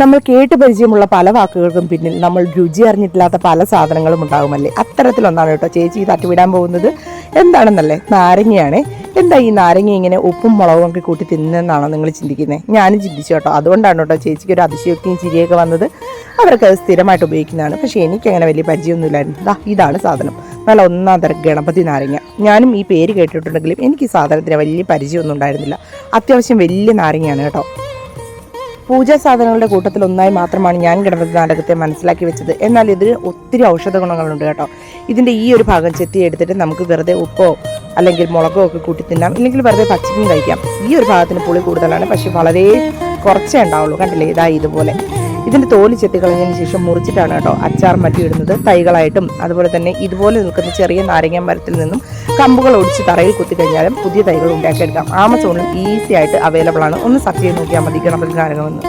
നമ്മൾ കേട്ട് പരിചയമുള്ള പല വാക്കുകൾക്കും പിന്നിൽ നമ്മൾ രുചി അറിഞ്ഞിട്ടില്ലാത്ത പല സാധനങ്ങളും ഉണ്ടാകുമല്ലേ. അത്തരത്തിലൊന്നാണ് കേട്ടോ ചേച്ചി തട്ടുവിടാൻ പോകുന്നത്. എന്താണെന്നല്ലേ, നാരങ്ങയാണ്. എന്താ ഈ നാരങ്ങ ഇങ്ങനെ ഉപ്പും മുളകും ഒക്കെ കൂട്ടി തിന്നെന്നാണോ നിങ്ങൾ ചിന്തിക്കുന്നത്? ഞാനും ചിന്തിച്ചു കേട്ടോ. അതുകൊണ്ടാണ് കേട്ടോ ചേച്ചിക്ക് ഒരു അതിശയോക്തിയും ചിരിയൊക്കെ വന്നത്. അവർക്ക് അത് സ്ഥിരമായിട്ട് ഉപയോഗിക്കുന്നതാണ്. പക്ഷേ എനിക്കങ്ങനെ വലിയ പരിചയമൊന്നുമില്ലായിരുന്നു. ഇതാണ് സാധനം, നല്ല ഒന്നാം തരം ഗണപതി നാരങ്ങ. ഞാനും ഈ പേര് കേട്ടിട്ടുണ്ടെങ്കിലും എനിക്ക് ഈ സാധനത്തിന് വലിയ പരിചയമൊന്നും ഉണ്ടായിരുന്നില്ല. അത്യാവശ്യം വലിയ നാരങ്ങയാണ് കേട്ടോ. പൂജാ സാധനങ്ങളുടെ കൂട്ടത്തിൽ ഒന്നായി മാത്രമാണ് ഞാൻ ഗണപതി നാടകത്തെ മനസ്സിലാക്കി വെച്ചത്. എന്നാൽ ഇതിന് ഒത്തിരി ഔഷധ ഗുണങ്ങളുണ്ട് കേട്ടോ. ഇതിൻ്റെ ഈ ഒരു ഭാഗം ചെത്തി എടുത്തിട്ട് നമുക്ക് വെറുതെ ഉപ്പോ അല്ലെങ്കിൽ മുളകോ ഒക്കെ കൂട്ടി തിന്നാം, ഇല്ലെങ്കിൽ വെറുതെ പച്ചക്കും കഴിക്കാം. ഈ ഒരു ഭാഗത്തിന് പുളി കൂടുതലാണ്, പക്ഷെ വളരെ കുറച്ചേ ഉണ്ടാവുള്ളൂ. കണ്ടില്ലേ, ഇതുപോലെ ഇതിൻ്റെ തോല് ചെത്തി കളഞ്ഞതിന് ശേഷം മുറിച്ചിട്ടാണ് കേട്ടോ അച്ചാർ മറ്റി ഇടുന്നത്. തൈകളായിട്ടും അതുപോലെ തന്നെ ഇതുപോലെ നിൽക്കുന്ന ചെറിയ നാരങ്ങ മരത്തിൽ നിന്നും കമ്പുകൾ ഒടിച്ച് തറയിൽ കുത്തിക്കഴിഞ്ഞാലും പുതിയ തൈകൾ ഉണ്ടാക്കിയെടുക്കാം. ആമസോണിൽ ഈസി ആയിട്ട് അവൈലബിൾ ആണ്. ഒന്ന് സെർച്ച് ചെയ്ത് നോക്കിയാൽ മതി ഗണപതി നാരകമെന്ന്.